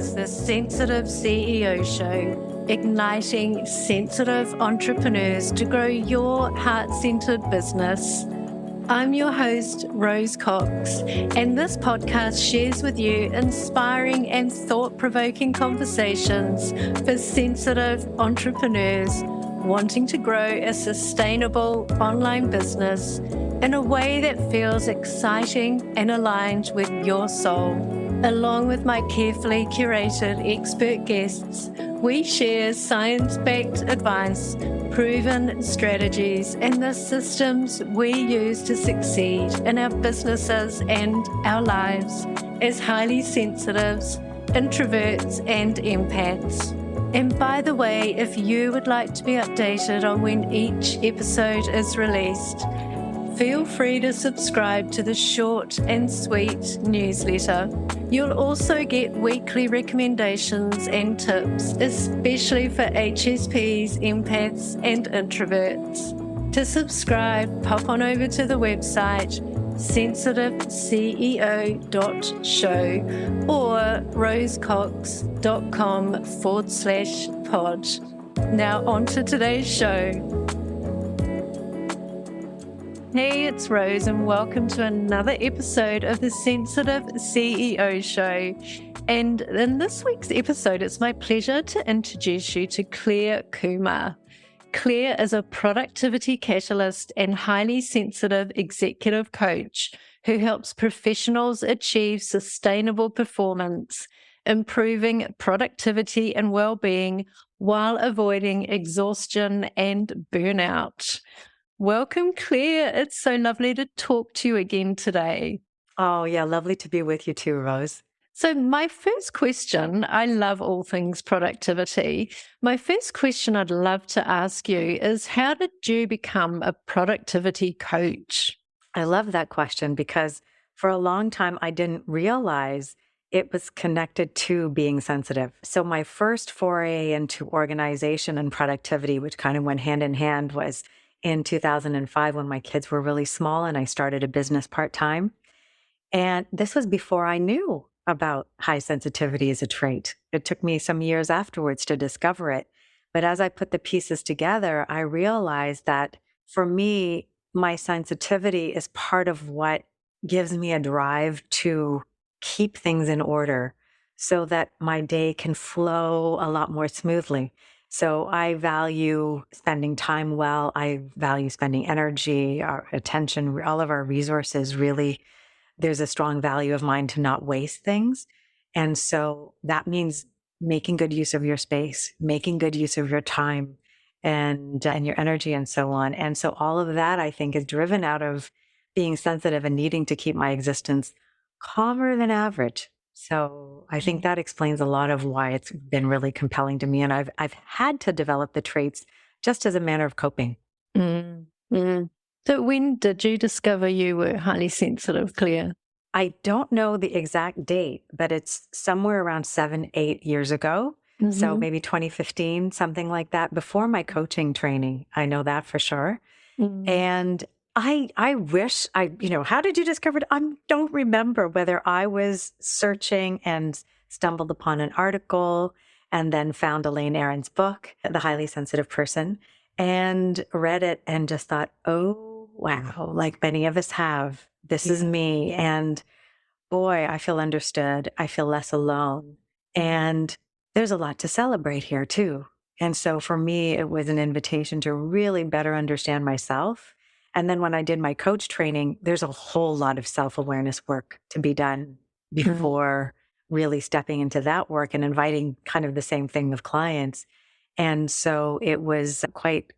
is the Sensitive CEO Show, igniting sensitive entrepreneurs to grow your heart-centered business. I'm your host, Rose Cox, and this podcast shares with you inspiring and thought-provoking conversations for sensitive entrepreneurs wanting to grow a sustainable online business in a way that feels exciting and aligned with your soul. Along with my carefully curated expert guests, we share science-backed advice, proven strategies, and the systems we use to succeed in our businesses and our lives as highly sensitives, introverts, and empaths. And by the way, if you would like to be updated on when each episode is released, feel free to subscribe to the short and sweet newsletter. You'll also get weekly recommendations and tips, especially for HSPs, empaths, and introverts. To subscribe, pop on over to the website sensitiveceo.show or rosecox.com/pod. Now on to today's show. Hey, it's Rose, and welcome to another episode of the Sensitive CEO Show. And in this week's episode, it's my pleasure to introduce you to Clare Kumar. Clare is a productivity catalyst and highly sensitive executive coach who helps professionals achieve sustainable performance, improving productivity and well-being while avoiding exhaustion and burnout. Welcome, Clare. It's so lovely to talk to you again today. Oh, yeah. Lovely to be with you too, Rose. So my first question, I love all things productivity. My first question I'd love to ask you is, how did you become a productivity coach? I love that question because for a long time, I didn't realize it was connected to being sensitive. So my first foray into organization and productivity, which kind of went hand in hand, was in 2005 when my kids were really small and I started a business part-time. And this was before I knew about high sensitivity as a trait. It took me some years afterwards to discover it. But as I put the pieces together, I realized that for me, my sensitivity is part of what gives me a drive to keep things in order so that my day can flow a lot more smoothly. So I value spending time well. I value spending energy, our attention, all of our resources. Really, there's a strong value of mine to not waste things. And so that means making good use of your space, making good use of your time and your energy and so on. And so all of that, I think, is driven out of being sensitive and needing to keep my existence calmer than average. So I think that explains a lot of why it's been really compelling to me. And I've had to develop the traits just as a manner of coping. So when did you discover you were highly sensitive, Clare? I don't know the exact date, but it's somewhere around 7-8 years ago. Mm-hmm. So maybe 2015, something like that, before my coaching training. I know that for sure. Mm-hmm. And I wish how did you discover it? I don't remember whether I was searching and stumbled upon an article and then found Elaine Aron's book, The Highly Sensitive Person, and read it and just thought, oh, wow, like many of us have, this is me. And boy, I feel understood. I feel less alone. And there's a lot to celebrate here too. And so for me, it was an invitation to really better understand myself. And then when I did my coach training, there's a whole lot of self-awareness work to be done before really stepping into that work and inviting kind of the same thing with clients. And so it was quite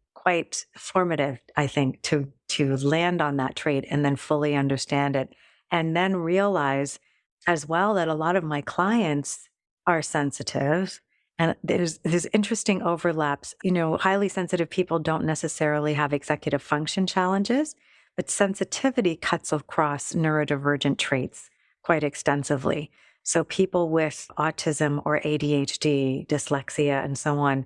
formative, I think, to land on that trait and then fully understand it. And then realize as well that a lot of my clients are sensitive. And there's interesting overlaps. Highly sensitive people don't necessarily have executive function challenges, but sensitivity cuts across neurodivergent traits quite extensively. So people with autism or ADHD, dyslexia, and so on,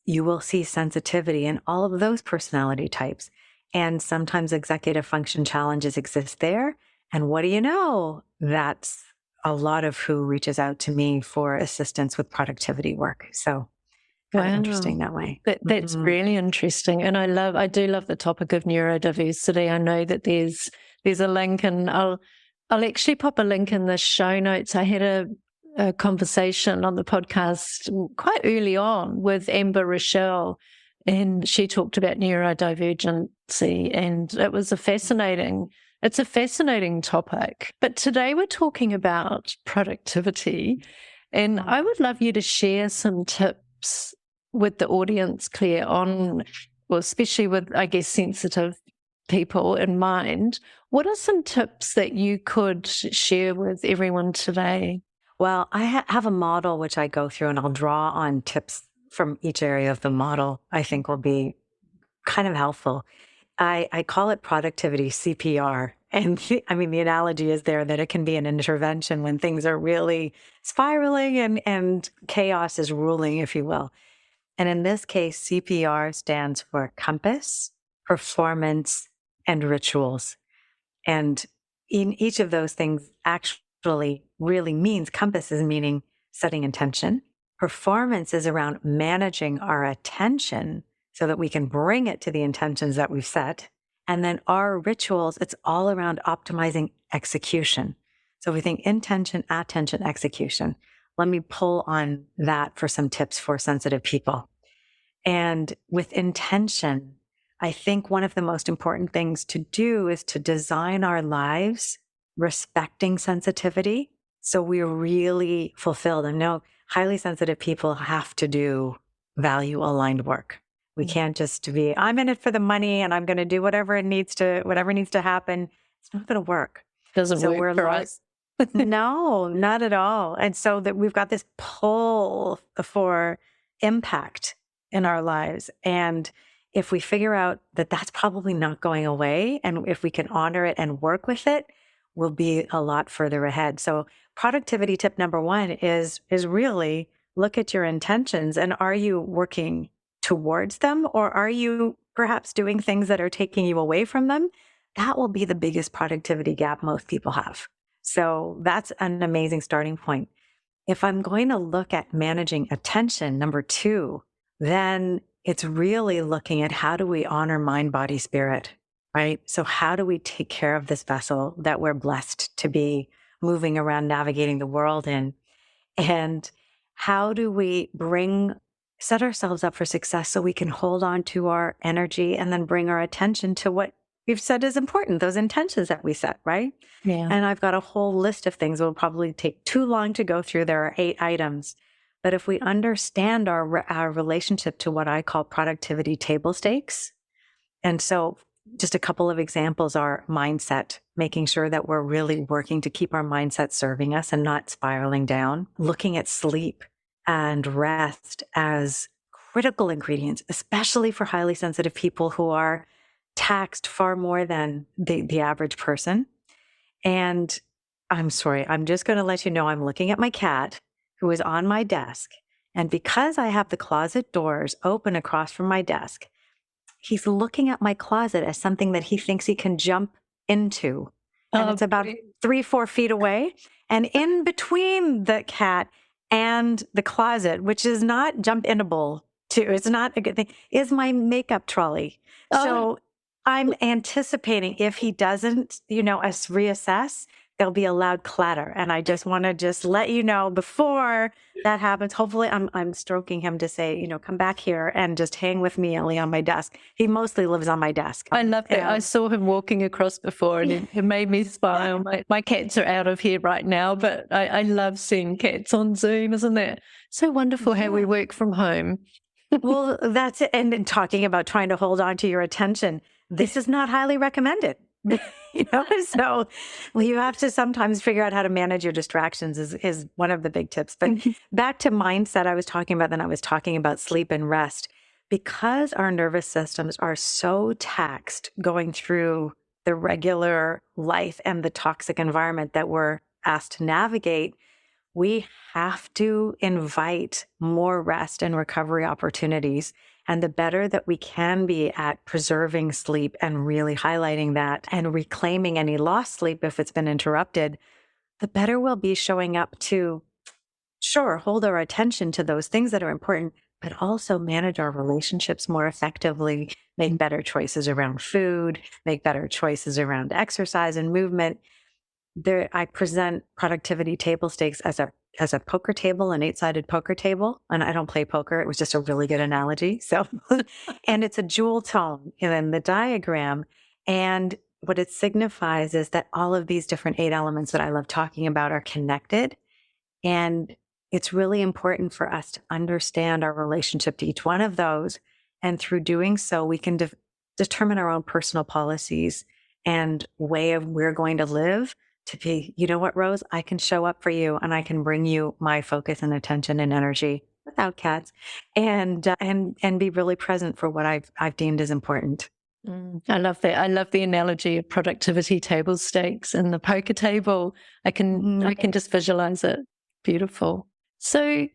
you will see sensitivity in all of those personality types. And sometimes executive function challenges exist there. And what do you know? That's a lot of who reaches out to me for assistance with productivity work. So kind of interesting that way. That's really interesting. And I do love the topic of neurodiversity. I know that there's a link, and I'll actually pop a link in the show notes. I had a conversation on the podcast quite early on with Amber Rochelle, and she talked about neurodivergency, and it was it's a fascinating topic. But today we're talking about productivity, and I would love you to share some tips with the audience, Clare, especially with, I guess, sensitive people in mind. What are some tips that you could share with everyone today? Well, I have a model which I go through, and I'll draw on tips from each area of the model. I think will be kind of helpful. I call it productivity CPR. And the analogy is there that it can be an intervention when things are really spiraling and chaos is ruling, if you will. And in this case, CPR stands for compass, performance, and rituals. And in each of those things actually really means, compass is meaning setting intention. Performance is around managing our attention so that we can bring it to the intentions that we've set. And then our rituals, it's all around optimizing execution. So we think intention, attention, execution. Let me pull on that for some tips for sensitive people. And with intention, I think one of the most important things to do is to design our lives respecting sensitivity, so we're really fulfilled. And no, highly sensitive people have to do value-aligned work. We can't just be, I'm in it for the money and I'm going to do whatever needs to happen. It's not going to work. Doesn't work for us. No, not at all. And so that we've got this pull for impact in our lives. And if we figure out that that's probably not going away, and if we can honor it and work with it, we'll be a lot further ahead. So productivity tip number one is really look at your intentions, and are you working towards them, or are you perhaps doing things that are taking you away from them? That will be the biggest productivity gap most people have. So that's an amazing starting point. If I'm going to look at managing attention, number two, then it's really looking at how do we honor mind, body, spirit, right? So how do we take care of this vessel that we're blessed to be moving around, navigating the world in? And how do we set ourselves up for success so we can hold on to our energy and then bring our attention to what we've said is important, those intentions that we set, right? Yeah. And I've got a whole list of things. It will probably take too long to go through. There are 8 items. But if we understand our relationship to what I call productivity table stakes, and so just a couple of examples are mindset, making sure that we're really working to keep our mindset serving us and not spiraling down, looking at sleep and rest as critical ingredients, especially for highly sensitive people who are taxed far more than the average person. And I'm sorry, I'm just going to let you know I'm looking at my cat who is on my desk. And because I have the closet doors open across from my desk, he's looking at my closet as something that he thinks he can jump into. And it's about 3-4 feet away. And in between the cat and the closet, which is not jump-inable to, it's not a good thing, is my makeup trolley. So I'm anticipating if he doesn't, us reassess, there'll be a loud clatter. And I just want to let you know before that happens. Hopefully I'm stroking him to say, come back here and just hang with me, Ellie, on my desk. He mostly lives on my desk. I love that. I saw him walking across before and it made me smile. My cats are out of here right now, but I love seeing cats on Zoom. Isn't that so wonderful how we work from home? Well, that's it. And talking about trying to hold on to your attention, this is not highly recommended. So you have to sometimes figure out how to manage your distractions is one of the big tips. But back to mindset I was talking about, then I was talking about sleep and rest. Because our nervous systems are so taxed going through the regular life and the toxic environment that we're asked to navigate, we have to invite more rest and recovery opportunities. And the better that we can be at preserving sleep and really highlighting that and reclaiming any lost sleep if it's been interrupted, the better we'll be showing up to, sure, hold our attention to those things that are important, but also manage our relationships more effectively, make better choices around food, make better choices around exercise and movement. I present productivity table stakes as a poker table, an 8-sided poker table. And I don't play poker. It was just a really good analogy. So, and it's a jewel tone in the diagram. And what it signifies is that all of these different 8 elements that I love talking about are connected. And it's really important for us to understand our relationship to each one of those. And through doing so, we can determine our own personal policies and way of we're going to live to be, you know what, Rose, I can show up for you and I can bring you my focus and attention and energy without cats and be really present for what I've deemed as important. I love that. I love the analogy of productivity table stakes and the poker table. I can just visualize it. Beautiful. So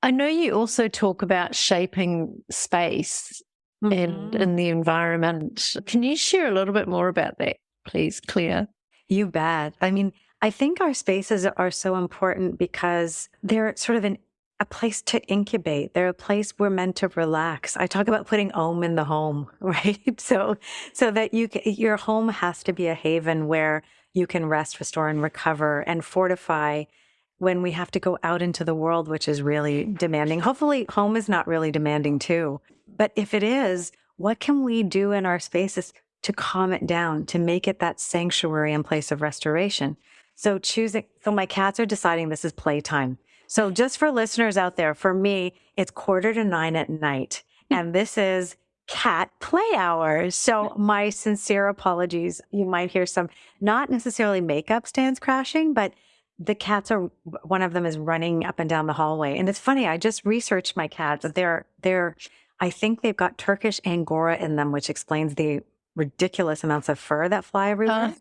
I know you also talk about shaping space and in the environment. Can you share a little bit more about that, please, Clare? You bet. I mean, I think our spaces are so important because they're sort of a place to incubate. They're a place we're meant to relax. I talk about putting Om in the home, right? So that your home has to be a haven where you can rest, restore, and recover and fortify when we have to go out into the world, which is really demanding. Hopefully, home is not really demanding too. But if it is, what can we do in our spaces to calm it down, to make it that sanctuary and place of restoration? So my cats are deciding this is playtime. So just for listeners out there, for me, it's 8:45 at night. And this is cat play hours. So my sincere apologies. You might hear some, not necessarily makeup stands crashing, but the cats one of them is running up and down the hallway. And it's funny, I just researched my cats. I think they've got Turkish Angora in them, which explains the ridiculous amounts of fur that fly everywhere.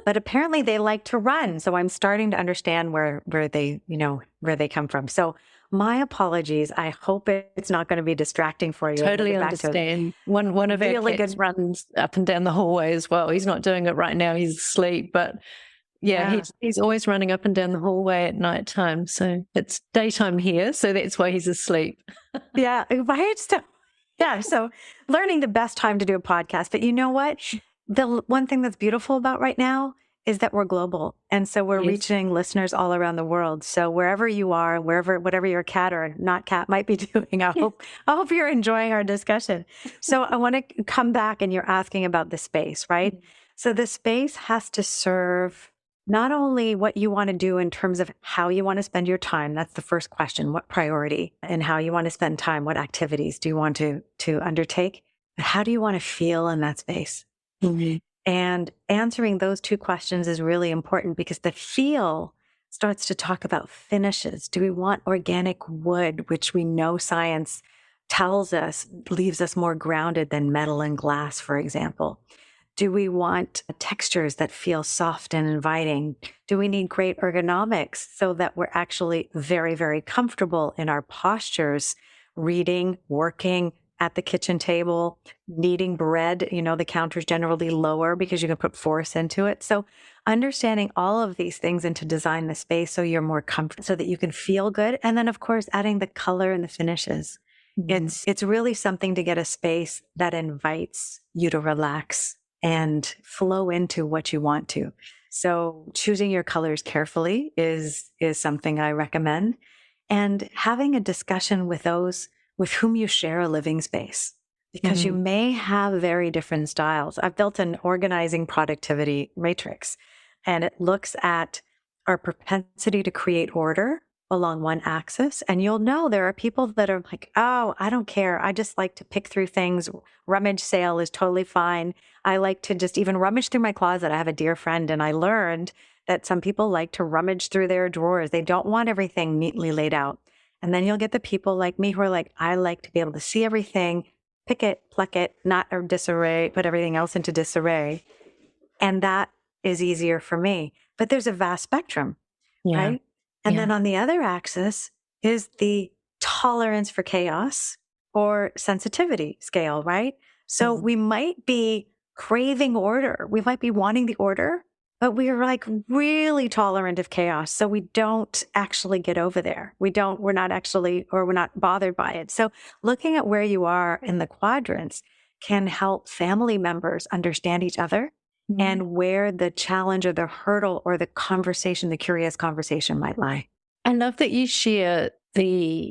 But apparently they like to run. So I'm starting to understand where they come from. So my apologies. I hope it's not going to be distracting for you. Totally understand. One of our cats runs up and down the hallway as well. He's not doing it right now. He's asleep, but yeah. He's always running up and down the hallway at nighttime. So it's daytime here. So that's why he's asleep. Yeah. So learning the best time to do a podcast. But you know what? The one thing that's beautiful about right now is that we're global. And so we're reaching listeners all around the world. So wherever you are, whatever your cat or not cat might be doing, I hope you're enjoying our discussion. So I want to come back and you're asking about the space, right? Mm-hmm. So the space has to serve not only what you want to do in terms of how you want to spend your time. That's the first question. What priority and how you want to spend time? What activities do you want to undertake? But how do you want to feel in that space? Mm-hmm. And answering those 2 questions is really important because the feel starts to talk about finishes. Do we want organic wood, which we know science tells us leaves us more grounded than metal and glass, for example? Do we want textures that feel soft and inviting? Do we need great ergonomics so that we're actually very, very comfortable in our postures, reading, working, at the kitchen table, kneading bread? The counter's generally lower because you can put force into it. So understanding all of these things and to design the space so you're more comfortable, so that you can feel good. And then, of course, adding the color and the finishes. Mm-hmm. It's really something to get a space that invites you to relax and flow into what you want to. So choosing your colors carefully is something I recommend. And having a discussion with those with whom you share a living space, because you may have very different styles. I've built an organizing productivity matrix, and it looks at our propensity to create order along one axis. And you'll know there are people that are like, oh, I don't care. I just like to pick through things. Rummage sale is totally fine. I like to just even rummage through my closet. I have a dear friend, and I learned that some people like to rummage through their drawers. They don't want everything neatly laid out. And then you'll get the people like me who are like, I like to be able to see everything, pick it, pluck it, not disarray, put everything else into disarray. And that is easier for me. But there's a vast spectrum, right? And then on the other axis is the tolerance for chaos or sensitivity scale, right? So we might be craving order. We might be wanting the order, But we're like really tolerant of chaos. So we don't actually get over there. We're not bothered by it. So looking at where you are in the quadrants can help family members understand each other and where the challenge or the hurdle or the conversation, the curious conversation might lie. I love that you share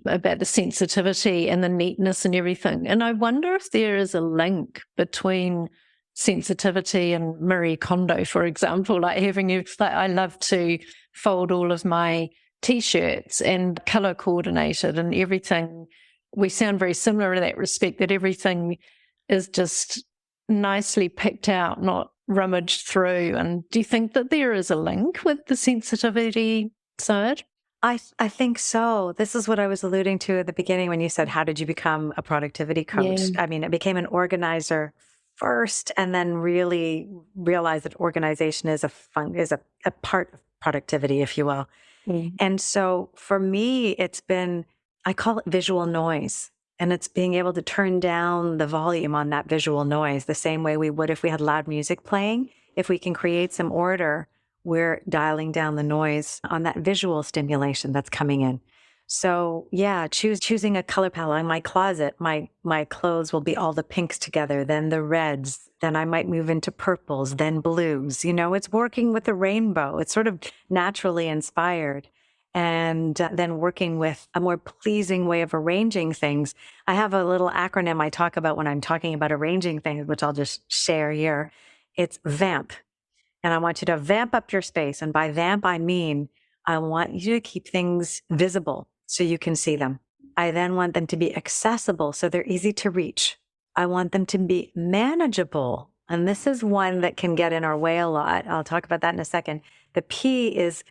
about the sensitivity and the neatness and everything. And I wonder if there is a link between sensitivity and Marie Kondo, for example, like I love to fold all of my T-shirts and color coordinated and everything. We sound very similar in that respect, that everything is just nicely picked out, not rummaged through. And do you think that there is a link with the sensitivity side? I think so. This is what I was alluding to at the beginning when you said, how did you become a productivity coach? Yeah. I mean, I became an organizer first and then really realized that organization is a part of productivity, if you will. And so for me, I call it visual noise. And it's being able to turn down the volume on that visual noise the same way we would if we had loud music playing. If we can create some order, we're dialing down the noise on that visual stimulation that's coming in. So yeah, choosing a color palette. In my closet, my clothes will be all the pinks together, then the reds, then I might move into purples, then blues. It's working with the rainbow. It's sort of naturally inspired. And then working with a more pleasing way of arranging things. I have a little acronym I talk about when I'm talking about arranging things, which I'll just share here. It's VAMP. And I want you to vamp up your space. And by vamp, I mean, I want you to keep things visible so you can see them. I then want them to be accessible so they're easy to reach. I want them to be manageable. And this is one that can get in our way a lot. I'll talk about that in a second. The P is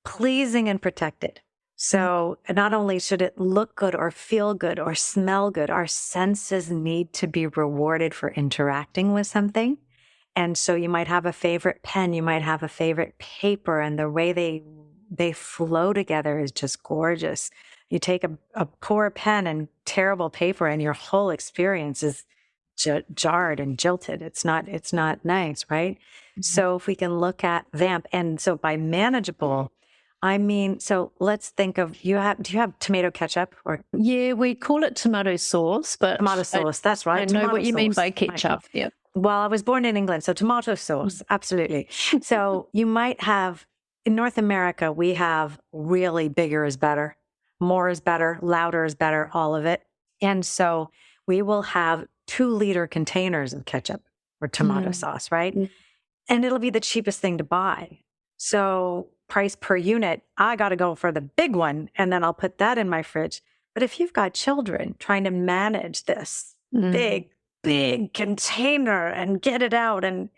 pleasing and protected. So not only should it look good or feel good or smell good, our senses need to be rewarded for interacting with something. And so you might have a favorite pen, you might have a favorite paper, and the way they flow together is just gorgeous. You take a poor pen and terrible paper, and your whole experience is jarred and jilted. It's not nice, right? Mm-hmm. So if we can look at VAMP, and so by manageable, I mean, so let's think of, do you have tomato ketchup or? Yeah, we call it tomato sauce, but tomato sauce, that's right. I know what you mean by ketchup. Right. Yeah. Well, I was born in England, so tomato sauce, absolutely. So you might have, in North America, we have really bigger is better, more is better, louder is better, all of it. And so we will have 2-liter containers of ketchup or tomato sauce, right? And it'll be the cheapest thing to buy. So price per unit, I got to go for the big one, and then I'll put that in my fridge. But if you've got children trying to manage this big container and get it out, and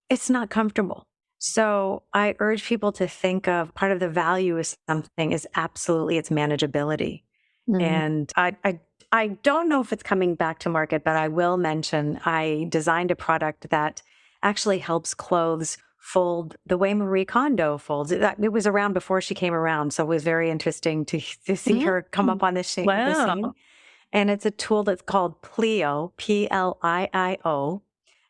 it's not comfortable. So I urge people to think of part of the value of something is absolutely its manageability. And I don't know if it's coming back to market, but I will mention I designed a product that actually helps clothes fold the way Marie Kondo folds. It was around before she came around, so it was very interesting to see her come up on this scene. Wow. And it's a tool that's called Plio, Plio,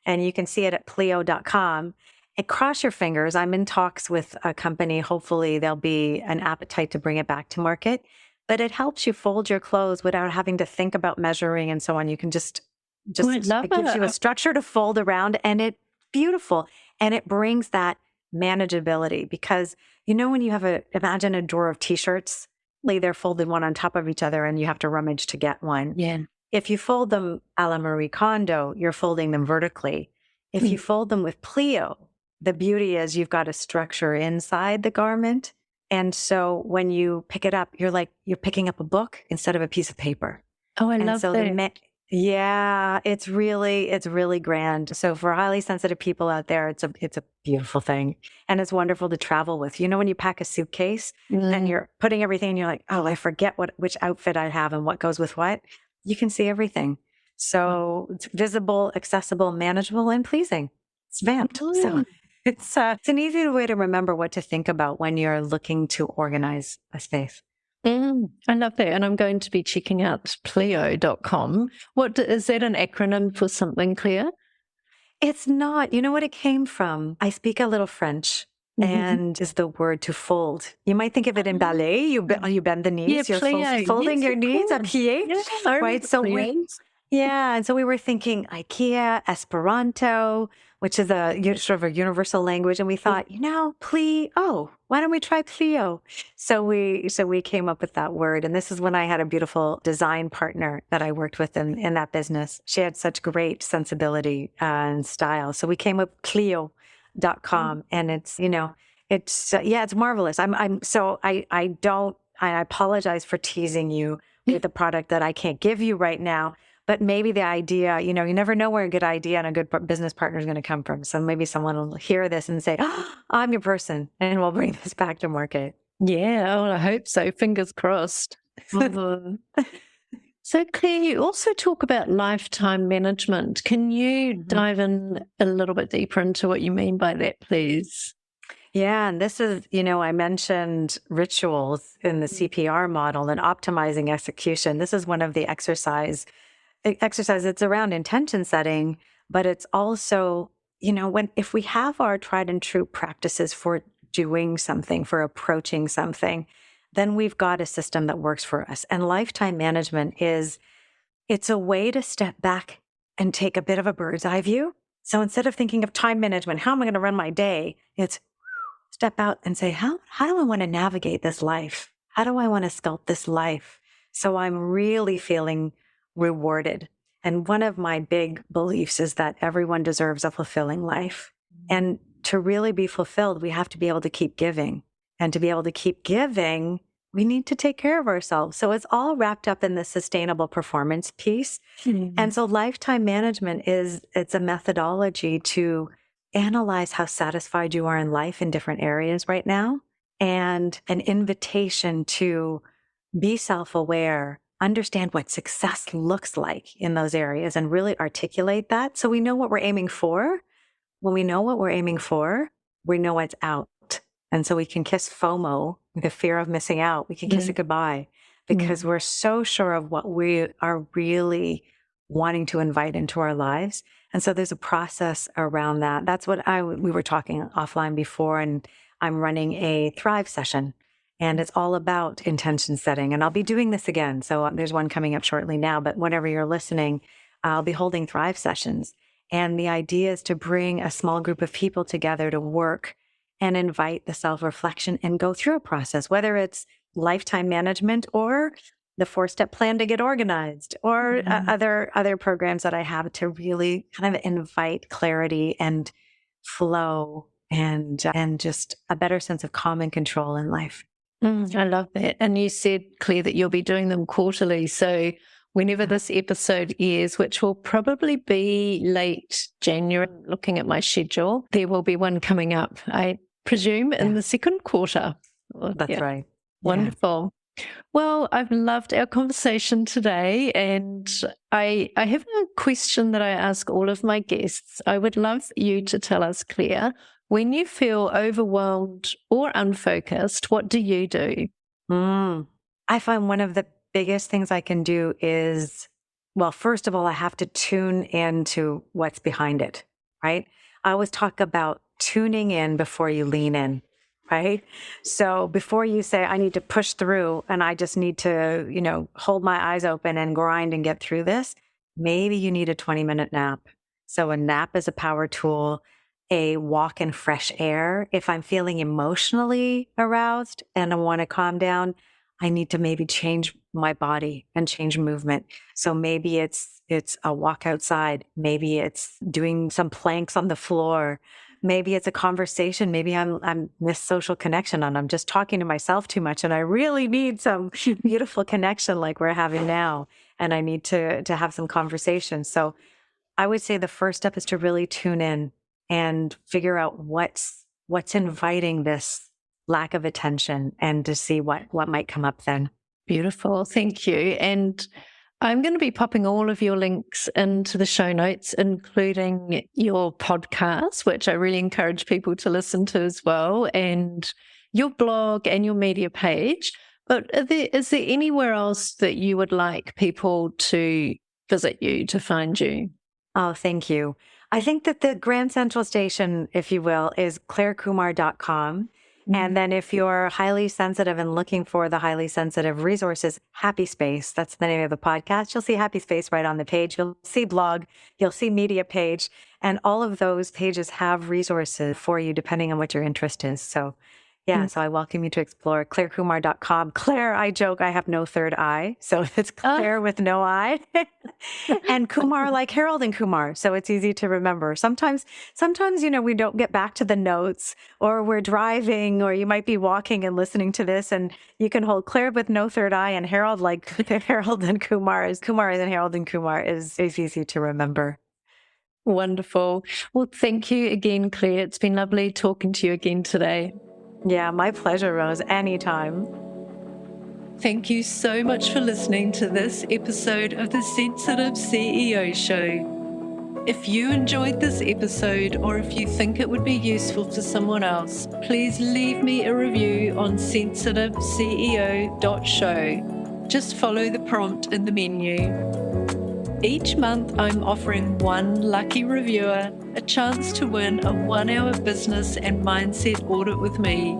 and you can see it at plio.com. And cross your fingers. I'm in talks with a company. Hopefully there'll be an appetite to bring it back to market. But it helps you fold your clothes without having to think about measuring and so on. You can just it gives you a structure to fold around, and it's beautiful. And it brings that manageability because, when you imagine a drawer of T-shirts, they're folded one on top of each other and you have to rummage to get one. Yeah. If you fold them a la Marie Kondo, you're folding them vertically. If you fold them with Plio, the beauty is you've got a structure inside the garment. And so when you pick it up, you're picking up a book instead of a piece of paper. Oh, I love that. Yeah, it's really grand. So for highly sensitive people out there, it's a beautiful thing. And it's wonderful to travel with. When you pack a suitcase and you're putting everything and you're like, oh, I forget which outfit I have and what goes with what. You can see everything. So it's visible, accessible, manageable, and pleasing. It's vamped. So it's an easy way to remember what to think about when you're looking to organize a space. I love that. And I'm going to be checking out plio.com. What is that an acronym for something, Claire? It's not. You know what it came from? I speak a little French. And is the word to fold. You might think of it in ballet. You bend the knees. Yeah, You're folding your knees, a plié, Yeah, right? So and so we were thinking IKEA, Esperanto, which is sort of a universal language, and we thought, plie. Oh, why don't we try plio? So we came up with that word, and this is when I had a beautiful design partner that I worked with in that business. She had such great sensibility and style, so we came up with Clio.com, and it's it's marvelous. I apologize for teasing you with a product that I can't give you right now, but maybe the idea, you never know where a good idea and a good business partner is going to come from. So maybe someone will hear this and say, oh, I'm your person, and we'll bring this back to market. Yeah, well, I hope so. Fingers crossed. So, Claire, you also talk about lifetime management. Can you dive in a little bit deeper into what you mean by that, please? Yeah, and this is, I mentioned rituals in the CPR model and optimizing execution. This is one of the exercise. It's around intention setting, but it's also, if we have our tried and true practices for doing something, for approaching something, then we've got a system that works for us. And lifetime management it's a way to step back and take a bit of a bird's eye view. So instead of thinking of time management, how am I going to run my day? It's step out and say, how do I want to navigate this life? How do I want to sculpt this life? So I'm really feeling rewarded. And one of my big beliefs is that everyone deserves a fulfilling life. And to really be fulfilled, we have to be able to keep giving. And to be able to keep giving, we need to take care of ourselves. So it's all wrapped up in the sustainable performance piece. And so lifetime management it's a methodology to analyze how satisfied you are in life in different areas right now, and an invitation to be self-aware, understand what success looks like in those areas, and really articulate that so we know what we're aiming for. When we know what we're aiming for, we know what's out. And so we can kiss FOMO, the fear of missing out. We can kiss it goodbye because we're so sure of what we are really wanting to invite into our lives. And so there's a process around that. That's what we were talking offline before, and I'm running a Thrive session, and it's all about intention setting. And I'll be doing this again. So there's one coming up shortly now, but whenever you're listening, I'll be holding Thrive sessions. And the idea is to bring a small group of people together to work and invite the self-reflection and go through a process, whether it's lifetime management or the 4-step plan to get organized, or other programs that I have to really kind of invite clarity and flow and just a better sense of calm and control in life. I love that. And you said, Claire, that you'll be doing them quarterly. So whenever this episode airs, which will probably be late January, looking at my schedule, there will be one coming up, I presume, in the second quarter. That's right. Wonderful. Well, I've loved our conversation today, and I have a question that I ask all of my guests. I would love you to tell us, Claire, when you feel overwhelmed or unfocused, what do you do? I find one of the biggest things I can do is, well, first of all, I have to tune into what's behind it, right? I always talk about tuning in before you lean in, right? So before you say, I need to push through and I just need to, hold my eyes open and grind and get through this, maybe you need a 20-minute nap. So a nap is a power tool, a walk in fresh air. If I'm feeling emotionally aroused and I want to calm down, I need to maybe change my body and change movement. So maybe it's a walk outside. Maybe it's doing some planks on the floor. Maybe it's a conversation. Maybe I'm miss social connection and I'm just talking to myself too much. And I really need some beautiful connection like we're having now. And I need to have some conversation. So I would say the first step is to really tune in and figure out what's inviting this lack of attention, and to see what might come up then. Beautiful. Thank you. And I'm going to be popping all of your links into the show notes, including your podcast, which I really encourage people to listen to as well, and your blog and your media page. But is there anywhere else that you would like people to visit you, to find you? Oh, thank you. I think that the Grand Central Station, if you will, is clarekumar.com. And then if you're highly sensitive and looking for the highly sensitive resources, Happy Space, that's the name of the podcast. You'll see Happy Space right on the page. You'll see blog, you'll see media page, and all of those pages have resources for you depending on what your interest is. So yeah, so I welcome you to explore clarekumar.com. Claire, I joke, I have no third eye. So it's Claire with no eye. And Kumar like Harold and Kumar. So it's easy to remember. Sometimes, we don't get back to the notes, or we're driving, or you might be walking and listening to this, and you can hold Claire with no third eye and Harold like Harold and Kumar is Harold and Kumar is easy to remember. Wonderful. Well, thank you again, Claire. It's been lovely talking to you again today. Yeah, my pleasure, Rose. Anytime. Thank you so much for listening to this episode of the Sensitive CEO Show. If you enjoyed this episode, or if you think it would be useful to someone else, please leave me a review on sensitiveceo.show. Just follow the prompt in the menu. Each month, I'm offering one lucky reviewer a chance to win a 1-hour business and mindset audit with me.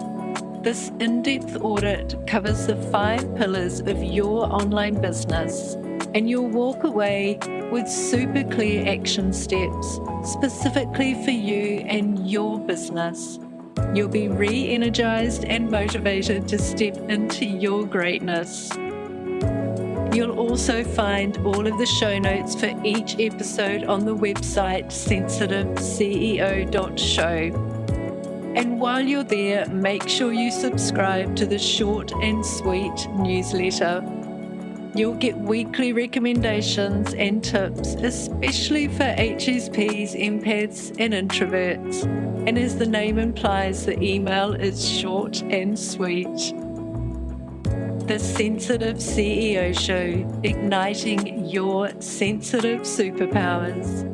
This in-depth audit covers the 5 pillars of your online business, and you'll walk away with super clear action steps specifically for you and your business. You'll be re-energized and motivated to step into your greatness. You'll also find all of the show notes for each episode on the website sensitiveceo.show. And while you're there, make sure you subscribe to the short and sweet newsletter. You'll get weekly recommendations and tips, especially for HSPs, empaths, and introverts. And as the name implies, the email is short and sweet. The Sensitive CEO Show, igniting your sensitive superpowers.